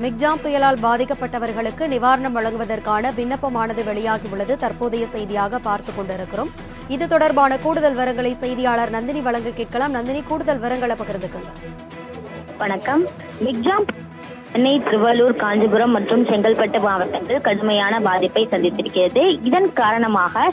Michaung புயலால் பாதிக்கப்பட்டவர்களுக்கு நிவாரணம் வழங்குவதற்கான விண்ணப்பமானது வெளியாகியுள்ளது. தற்போதைய செய்தியாக பார்த்துக் கொண்டிருக்கிறோம். இது தொடர்பான கூடுதல் விவரங்களை செய்தியாளர் நந்தினி வழங்க கேட்கலாம். நந்தினி, கூடுதல் விவரங்களை பகிர்ந்துக்கங்க. வணக்கம். மிக்ஜாம் சென்னை, திருவள்ளூர், காஞ்சிபுரம் மற்றும் செங்கல்பட்டு மாவட்டங்கள் கடுமையான பாதிப்பை சந்தித்திருக்கிறது. இதன் காரணமாக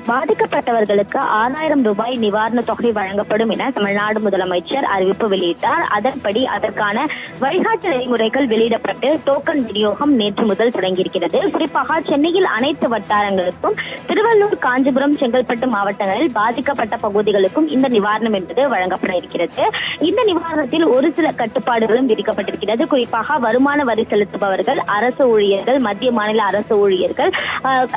பாதிக்கப்பட்டவர்களுக்கு 6000 ரூபாய் நிவாரண தொகை வழங்கப்படும் என தமிழ்நாடு முதலமைச்சர் அறிவிப்பு வெளியிட்டார். அதன்படி அதற்கான வழிகாட்டு நெறிமுறைகள் வெளியிடப்பட்டு டோக்கன் விநியோகம் நேற்று முதல் தொடங்கியிருக்கிறது. குறிப்பாக சென்னையில் அனைத்து வட்டாரங்களுக்கும், திருவள்ளூர், காஞ்சிபுரம், செங்கல்பட்டு மாவட்டங்களில் பாதிக்கப்பட்ட பகுதிகளுக்கும் இந்த நிவாரணம் என்பது வழங்கப்பட இருக்கிறது. இந்த நிவாரணத்தில் ஒரு சில கட்டுப்பாடுகளும் விதிக்கப்பட்டிருக்கிறது. குறிப்பாக வருமான வரி செலுத்துபவர்கள், அரசு ஊழியர்கள், மத்திய மாநில அரசு ஊழியர்கள்,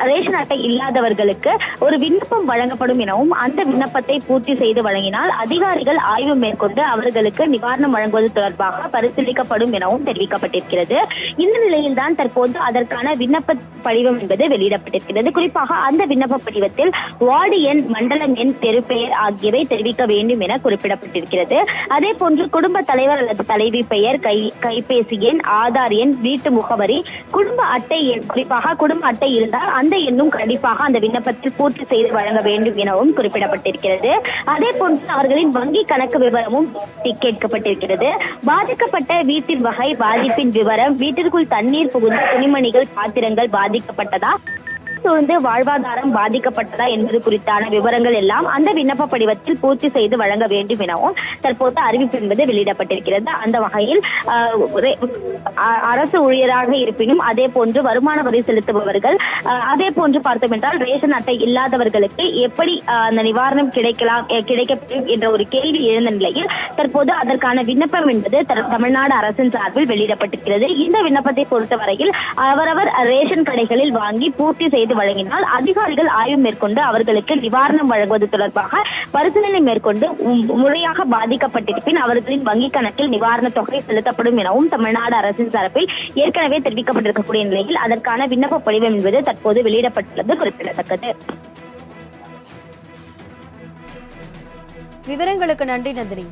ரேஷன் அட்டை இல்லாதவர்களுக்கு ஒரு விண்ணப்பம் வழங்கப்படும் எனவும், அந்த விண்ணப்பத்தை பூர்த்தி செய்து வழங்கினால் அதிகாரிகள் ஆய்வு மேற்கொண்டு அவர்களுக்கு நிவாரணம் வழங்குவது தொடர்பாக பரிசீலிக்கப்படும் எனவும் தெரிவிக்கப்பட்டிருக்கிறது. இந்த நிலையில்தான் தற்போது அதற்கான விண்ணப்ப படிவம் என்பது வெளியிடப்பட்டிருக்கிறது. குறிப்பாக அந்த விண்ணப்ப படிவத்தில் வார்டு எண், மண்டலம் எண், தெரு பெயர் ஆகியவை தெரிவிக்க வேண்டும் என குறிப்பிடப்பட்டிருக்கிறது. அதே போன்று குடும்ப தலைவர் அல்லது தலைவி பெயர், கைபேசி எண், ஆதார் எண், வீட்டு முகவரி, குடும்ப அட்டை எண், குறிப்பாக குடும்ப அட்டை இருந்தால் அந்த எண்ணும் கண்டிப்பாக அந்த விண்ணப்பத்தில் பூர்த்தி செய்து வழங்க வேண்டும் எனவும் குறிப்பிடப்பட்டிருக்கிறது. அதே போன்று அவர்களின் வங்கி கணக்கு விவரமும் கேட்கப்பட்டிருக்கிறது. பாதிக்கப்பட்ட வீட்டின் வகை, பாதிப்பின் விவரம், வீட்டிற்குள் தண்ணீர் புகுந்த துணிமணிகள், பாத்திரங்கள் பாதிக்கப்பட்டதா, சூழ்ந்து வாழ்வாதாரம் பாதிக்கப்பட்டதா என்பது குறித்தான விவரங்கள் எல்லாம் அந்த விண்ணப்ப படிவத்தில் பூர்த்தி செய்து வழங்க வேண்டும் எனவும் தற்போது அறிவிப்பு என்பது வெளியிடப்பட்டிருக்கிறது. அந்த வகையில் அரசு ஊழியராக இருப்பினும், அதே போன்று வருமான வரி செலுத்துபவர்கள், அதே போன்று பார்த்தோம் என்றால் ரேஷன் அட்டை இல்லாதவர்களுக்கு எப்படி அந்த நிவாரணம் கிடைக்கப்படும் என்ற ஒரு கேள்வி எழுந்த நிலையில் தற்போது அதற்கான விண்ணப்பம் என்பது தமிழ்நாடு அரசின் சார்பில் வெளியிடப்பட்டிருக்கிறது. இந்த விண்ணப்பத்தை பொறுத்தவரையில் அவரவர் ரேஷன் கடைகளில் வாங்கி பூர்த்தி செய்து வழங்கினால் அதிகாரிகள் ஆய்வு மேற்கொண்டு அவர்களுக்கு நிவாரணம் வழங்குவது தொடர்பாக பரிசீலனை மேற்கொண்டு முறையாக பாதிக்கப்பட்டிருப்பின் அவர்களின் வங்கிக் கணக்கில் நிவாரண தொகை செலுத்தப்படும் எனவும் தமிழ்நாடு அரசின் தரப்பில் ஏற்கனவே தெரிவிக்கப்பட்டிருக்கக்கூடிய நிலையில் அதற்கான விண்ணப்ப படிவம் என்பது தற்போது வெளியிடப்பட்டுள்ளது குறிப்பிடத்தக்கது. விவரங்களுக்கு நன்றி நந்தினி.